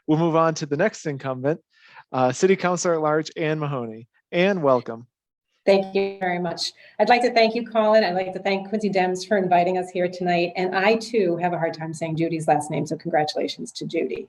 we'll move on to the next incumbent, City Councilor at Large Anne Mahoney. Anne, welcome. Thank you very much. I'd like to thank you, Colin. I'd like to thank Quincy Dems for inviting us here tonight. And I, too, have a hard time saying Judy's last name, so congratulations to Judy.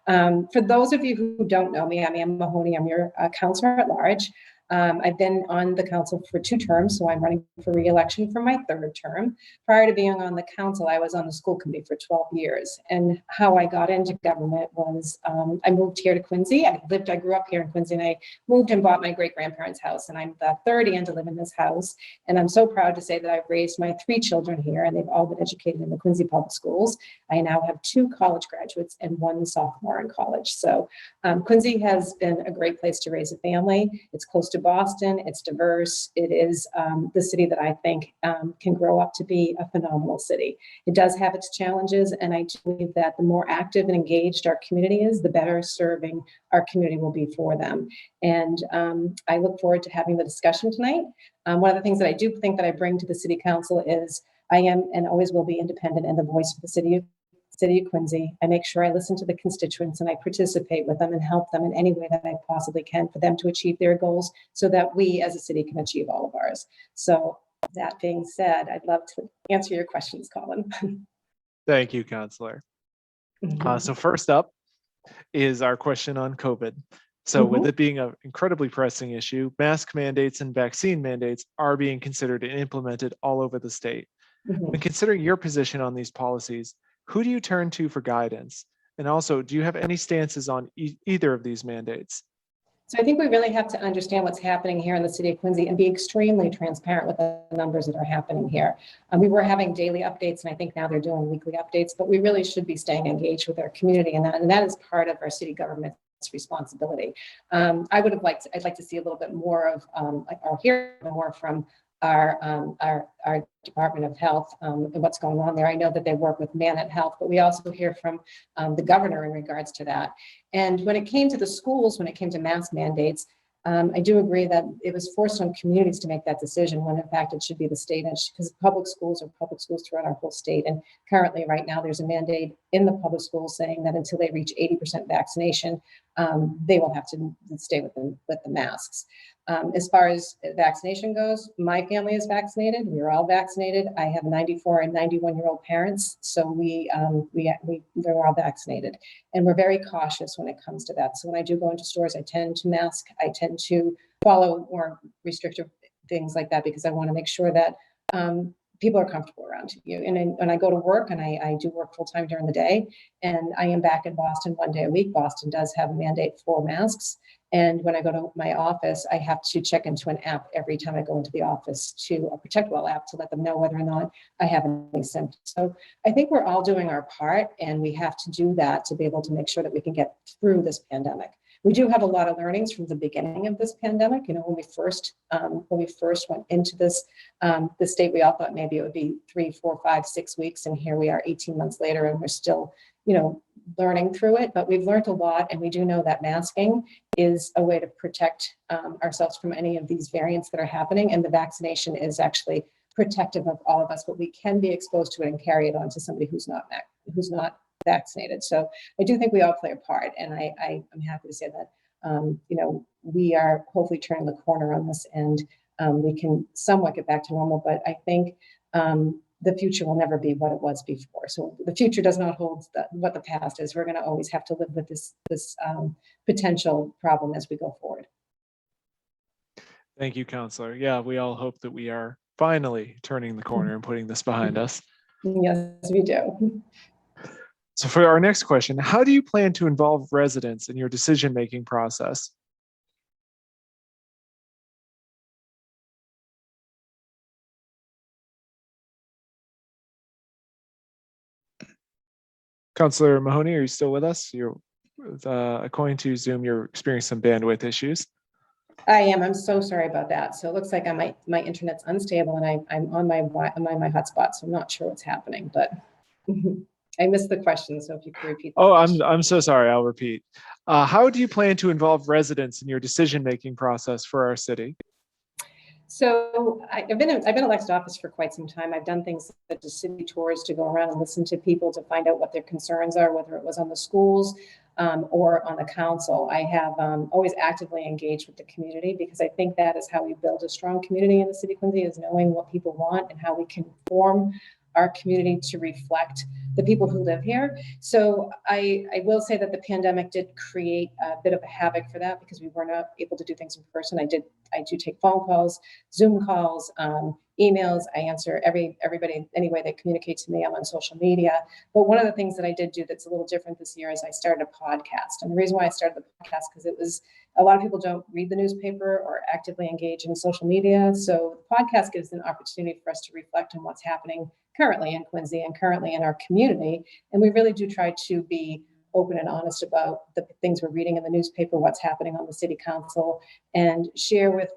For those of you who don't know me, I'm Anne Mahoney. I'm your councilor at large. I've been on the council for 2 terms, so I'm running for re-election for my 3rd term. Prior to being on the council, I was on the school committee for 12 years. And how I got into government was I moved here to Quincy. I grew up here in Quincy, and I moved and bought my great-grandparents' house. And I'm the 3rd Anne to live in this house. And I'm so proud to say that I've raised my 3 children here, and they've all been educated in the Quincy public schools. I now have 2 college graduates and 1 sophomore in college. So Quincy has been a great place to raise a family. It's close to Boston. It's diverse. It is the city that I think can grow up to be a phenomenal city. It does have its challenges, and I believe that the more active and engaged our community is, the better serving our community will be for them. And I look forward to having the discussion tonight. One of the things that I do think that I bring to the city council is I am and always will be independent and the voice of the city of Quincy. I make sure I listen to the constituents and I participate with them and help them in any way that I possibly can for them to achieve their goals so that we as a city can achieve all of ours. So that being said, I'd love to answer your questions, Colin. Thank you, Councilor. So first up is our question on COVID. So with it being an incredibly pressing issue, mask mandates and vaccine mandates are being considered and implemented all over the state. When considering your position on these policies, who do you turn to for guidance? And also, do you have any stances on either of these mandates? So I think we really have to understand what's happening here in the city of Quincy and be extremely transparent with the numbers that are happening here. We were having daily updates, and I think now they're doing weekly updates, but we really should be staying engaged with our community, and that is part of our city government's responsibility. I'd like to see a little bit more of, or hear more from our Department of Health and what's going on there. I know that they work with Manat Health, but we also hear from the governor in regards to that. And when it came to the schools, when it came to mask mandates, I do agree that it was forced on communities to make that decision when in fact it should be the state, because public schools are public schools throughout our whole state. And currently right now there's a mandate in the public schools saying that until they reach 80% vaccination, they will have to stay with the masks. As far as vaccination goes, my family is vaccinated. We are all vaccinated. I have 94 and 91-year-old parents, so they're all vaccinated, and we're very cautious when it comes to that. So when I do go into stores, I tend to mask. I tend to follow more restrictive things like that because I want to make sure that people are comfortable around you. And when I go to work, and I do work full time during the day, and I am back in Boston 1 day a week. Boston does have a mandate for masks. And when I go to my office, I have to check into an app every time I go into the office, to a ProtectWell app, to let them know whether or not I have any symptoms. So I think we're all doing our part, and we have to do that to be able to make sure that we can get through this pandemic. We do have a lot of learnings from the beginning of this pandemic. You know, when we first went into this state, we all thought maybe it would be 3, 4, 5, 6 weeks, and here we are 18 months later, and we're still, learning through it. But we've learned a lot, and we do know that masking is a way to protect ourselves from any of these variants that are happening, and the vaccination is actually protective of all of us, but we can be exposed to it and carry it on to somebody who's not vaccinated. So I do think we all play a part, and I'm happy to say that we are hopefully turning the corner on this, and we can somewhat get back to normal. But I think the future will never be what it was before. So the future does not hold what the past is. We're going to always have to live with this potential problem as we go forward. Thank you, Councilor. Yeah, we all hope that we are finally turning the corner and putting this behind us. Yes, we do. So for our next question, how do you plan to involve residents in your decision-making process? Councilor Mahoney, are you still with us? You're according to Zoom, you're experiencing some bandwidth issues. I am. I'm so sorry about that. So it looks like my internet's unstable, and I'm on my hotspot, so I'm not sure what's happening, but I missed the question. So if you could repeat. Oh, I'm so sorry. I'll repeat. How do you plan to involve residents in your decision-making process for our city? So I've been elected office for quite some time. I've done things such as city tours to go around and listen to people to find out what their concerns are, whether it was on the schools, or on the council. I have always actively engaged with the community, because I think that is how we build a strong community in the city of Quincy, is knowing what people want and how we can form our community to reflect the people who live here. So I will say that the pandemic did create a bit of a havoc for that, because we were not able to do things in person. I do take phone calls, Zoom calls, emails. I answer everybody any way they communicate to me. I'm on social media. But one of the things that I did do that's a little different this year is I started a podcast. And the reason why I started the podcast, because it was, a lot of people don't read the newspaper or actively engage in social media. So the podcast gives an opportunity for us to reflect on what's happening currently in Quincy and currently in our community. And we really do try to be open and honest about the things we're reading in the newspaper, what's happening on the city council, and share with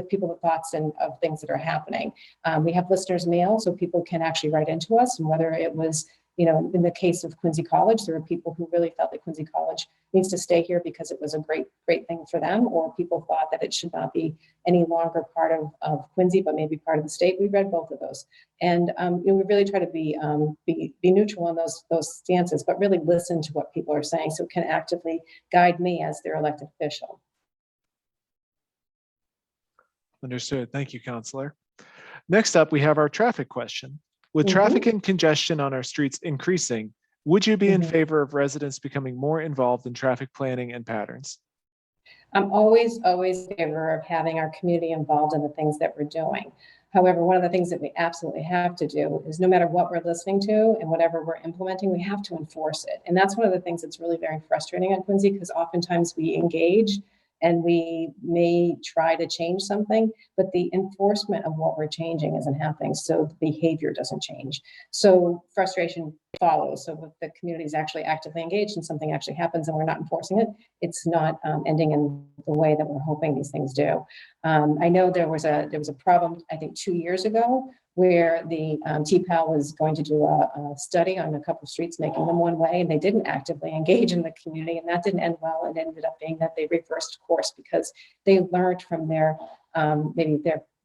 people the thoughts and of things that are happening. We have listeners' mail, so people can actually write into us, and whether it was, in the case of Quincy College, there were people who really felt that Quincy College needs to stay here because it was a great thing for them, or people thought that it should not be any longer part of Quincy, but maybe part of the state. We read both of those. And we really try to be neutral on those stances, but really listen to what people are saying, so it can actively guide me as their elected official. Understood. Thank you, Councilor. Next up, we have our traffic question. With traffic and congestion on our streets increasing, would you be in favor of residents becoming more involved in traffic planning and patterns? I'm always in favor of having our community involved in the things that we're doing. However, one of the things that we absolutely have to do is, no matter what we're listening to and whatever we're implementing, we have to enforce it. And that's one of the things that's really very frustrating at Quincy, because oftentimes we engage and we may try to change something, but the enforcement of what we're changing isn't happening. So the behavior doesn't change. So frustration follows. So if the community is actually actively engaged and something actually happens and we're not enforcing it, it's not ending in the way that we're hoping these things do. I know there was a problem, I think 2 years ago, where the TPAL was going to do a study on a couple of streets, making them one way, and they didn't actively engage in the community, and that didn't end well. It ended up being that they reversed course because they learned from their maybe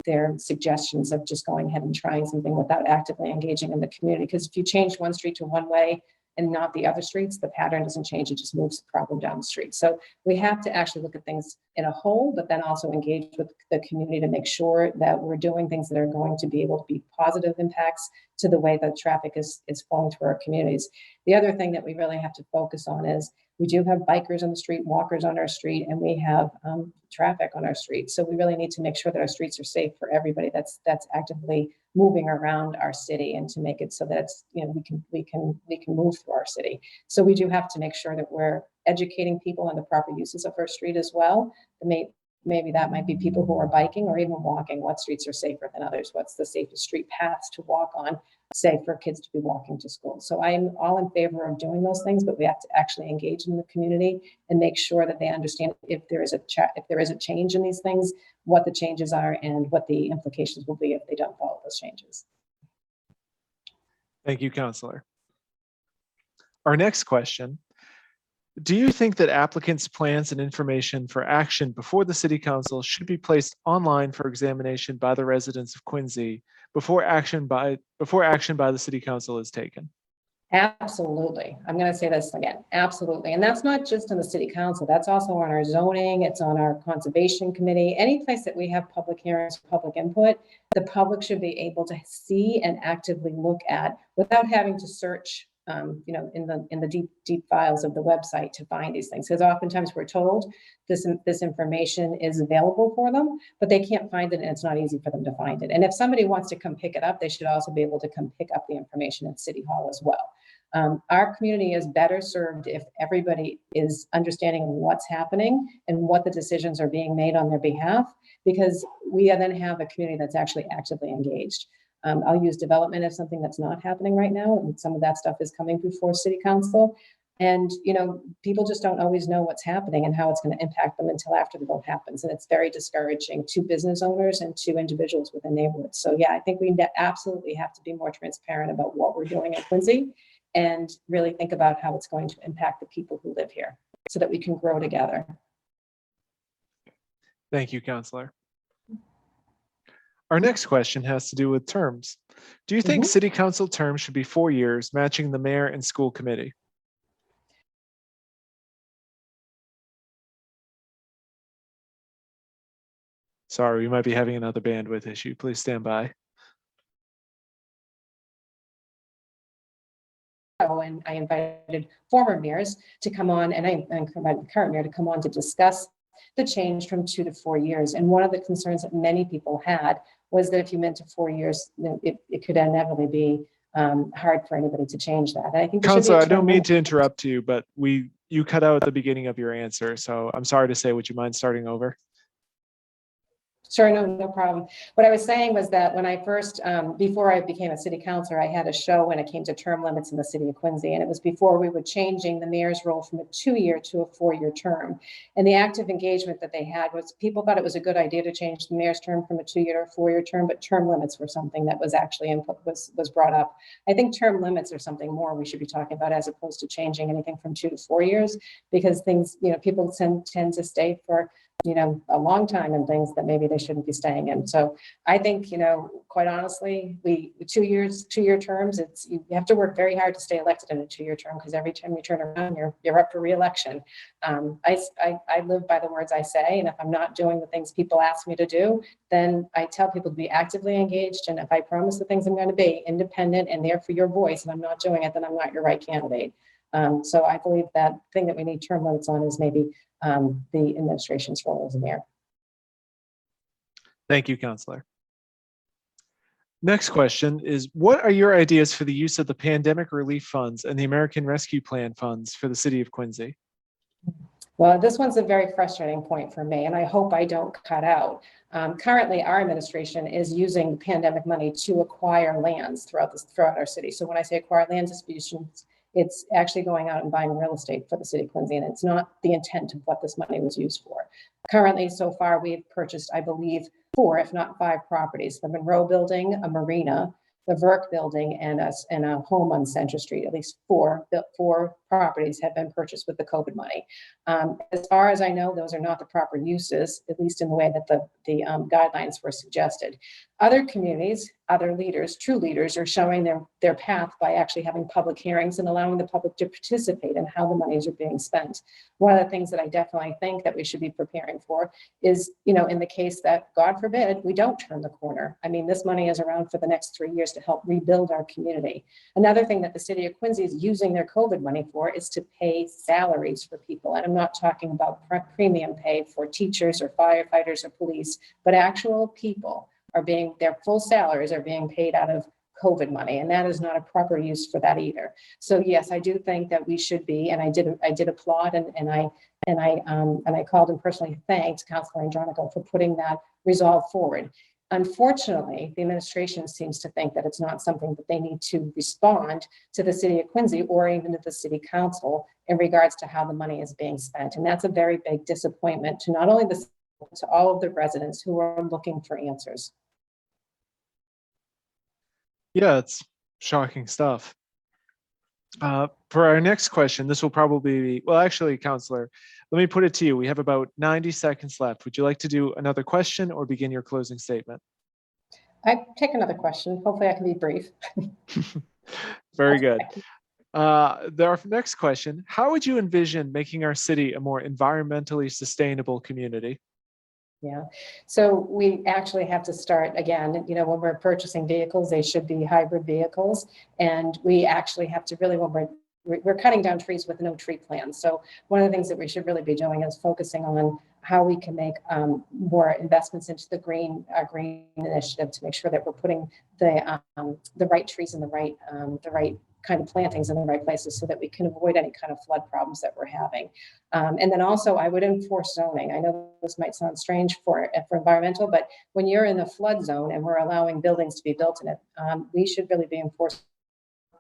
their suggestions of just going ahead and trying something without actively engaging in the community. Because if you change one street to one way and not the other streets, the pattern doesn't change, it just moves the problem down the street. So we have to actually look at things in a whole, but then also engage with the community to make sure that we're doing things that are going to be able to be positive impacts to the way that traffic is flowing through our communities. The other thing that we really have to focus on is, we do have bikers on the street, walkers on our street, and we have traffic on our street. So we really need to make sure that our streets are safe for everybody that's actively moving around our city, and to make it so that we can move through our city. So we do have to make sure that we're educating people on the proper uses of our street as well. Maybe that might be people who are biking or even walking. What streets are safer than others? What's the safest street paths to walk on, say, for kids to be walking to school? So I'm all in favor of doing those things, but we have to actually engage in the community and make sure that they understand if there is a change in these things, what the changes are and what the implications will be if they don't follow those changes. Thank you, Councilor. Our next question: do you think that applicants' plans and information for action before the City Council should be placed online for examination by the residents of Quincy before action by the City Council is taken? Absolutely. I'm going to say this again. Absolutely. And that's not just in the City Council. That's also on our zoning. It's on our Conservation Committee. Any place that we have public hearings, public input, the public should be able to see and actively look at without having to search in the deep files of the website to find these things. Because oftentimes we're told this information is available for them, but they can't find it, and it's not easy for them to find it. And if somebody wants to come pick it up, they should also be able to come pick up the information at City Hall as well. Our community is better served if everybody is understanding what's happening and what the decisions are being made on their behalf, because we then have a community that's actually actively engaged. I'll use development as something that's not happening right now, and some of that stuff is coming before City Council. And people just don't always know what's happening and how it's going to impact them until after the vote happens, and it's very discouraging to business owners and to individuals within neighborhoods. So yeah, I think we absolutely have to be more transparent about what we're doing at Quincy, and really think about how it's going to impact the people who live here, so that we can grow together. Thank you, Councilor. Our next question has to do with terms. Do you think City Council terms should be 4 years, matching the mayor and school committee? Sorry, we might be having another bandwidth issue. Please stand by. And I invited former mayors to come on, and I invited the current mayor to come on to discuss the change from 2 to 4 years. And one of the concerns that many people had was that if you went to 4 years, it could inevitably be hard for anybody to change that. And I think Counselor, I don't mean to interrupt you, but you cut out at the beginning of your answer, so I'm sorry to say. Would you mind starting over? Sure, no problem. What I was saying was that when I first, before I became a city councilor, I had a show when it came to term limits in the city of Quincy, and it was before we were changing the mayor's role from a 2-year to a 4-year term. And the active engagement that they had was people thought it was a good idea to change the mayor's term from a 2-year to a 4-year term, but term limits were something that was actually input was brought up. I think term limits are something more we should be talking about as opposed to changing anything from 2 to 4 years, because things, people tend to stay for a long time in things that maybe they shouldn't be staying in. So I think, quite honestly, 2-year terms, you have to work very hard to stay elected in a 2-year term, because every time you turn around, you're up for re-election. I live by the words I say, and if I'm not doing the things people ask me to do, then I tell people to be actively engaged. And if I promise the things I'm going to be independent and there for your voice, and I'm not doing it, then I'm not your right candidate. So I believe that thing that we need term limits on is maybe the administration's role as a mayor. Thank you, Councilor. Next question is, what are your ideas for the use of the pandemic relief funds and the American Rescue Plan funds for the city of Quincy? Well, this one's a very frustrating point for me, and I hope I don't cut out. Currently, our administration is using pandemic money to acquire lands throughout our city. So when I say acquire land distributions, it's actually going out and buying real estate for the city of Quincy, and it's not the intent of what this money was used for. Currently, so far, we've purchased, I believe, 4, if not 5 properties: the Monroe Building, a marina, the Verk Building, and a home on Central Street. At least 4 properties have been purchased with the COVID money. As far as I know, those are not the proper uses, at least in the way that the guidelines were suggested. Other communities, other leaders, true leaders, are showing their path by actually having public hearings and allowing the public to participate in how the monies are being spent. One of the things that I definitely think that we should be preparing for is, in the case that, God forbid, we don't turn the corner. I mean, this money is around for the next 3 years to help rebuild our community. Another thing that the city of Quincy is using their COVID money for is to pay salaries for people. And I'm not talking about premium pay for teachers or firefighters or police, but actual people their full salaries are being paid out of COVID money, and that is not a proper use for that either. So yes, I do think that we should be, and I did applaud, and I called and personally thanked Councilor Andronico for putting that resolve forward. Unfortunately, the administration seems to think that it's not something that they need to respond to the city of Quincy or even to the city council in regards to how the money is being spent. And that's a very big disappointment to not only to all of the residents who are looking for answers. Yeah, it's shocking stuff. For our next question, this will probably be, well, actually, Councilor, let me put it to you. We have about 90 seconds left. Would you like to do another question or begin your closing statement? I take another question. Hopefully I can be brief. Very good. Our next question, how would you envision making our city a more environmentally sustainable community? Yeah, so we actually have to start again, when we're purchasing vehicles, they should be hybrid vehicles. And we actually have to really, when we're cutting down trees with no tree plan. So one of the things that we should really be doing is focusing on how we can make more investments into the green initiative to make sure that we're putting the right trees in the right kind of plantings in the right places so that we can avoid any kind of flood problems that we're having. And then also I would enforce zoning. I know this might sound strange for environmental, but when you're in a flood zone and we're allowing buildings to be built in it, we should really be enforcing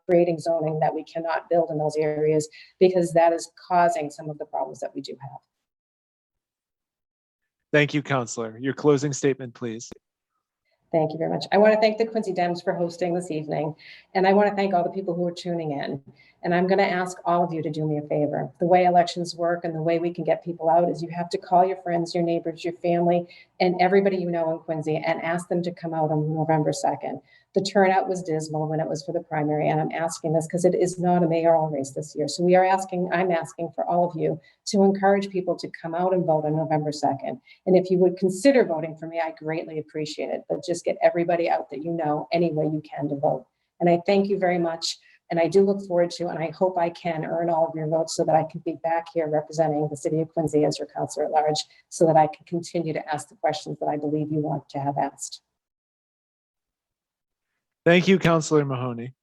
creating zoning that we cannot build in those areas, because that is causing some of the problems that we do have. Thank you, Councilor. Your closing statement, please. Thank you very much. I want to thank the Quincy Dems for hosting this evening. And I want to thank all the people who are tuning in. And I'm going to ask all of you to do me a favor. The way elections work and the way we can get people out is you have to call your friends, your neighbors, your family, and everybody you know in Quincy and ask them to come out on November 2nd. The turnout was dismal when it was for the primary, and I'm asking this because it is not a mayoral race this year. So I'm asking for all of you to encourage people to come out and vote on November 2nd. And if you would consider voting for me, I greatly appreciate it, but just get everybody out that you know any way you can to vote. And I thank you very much. And I do look forward to, and I hope I can earn all of your votes so that I can be back here representing the city of Quincy as your councilor at large, so that I can continue to ask the questions that I believe you want to have asked. Thank you, Councilor Mahoney.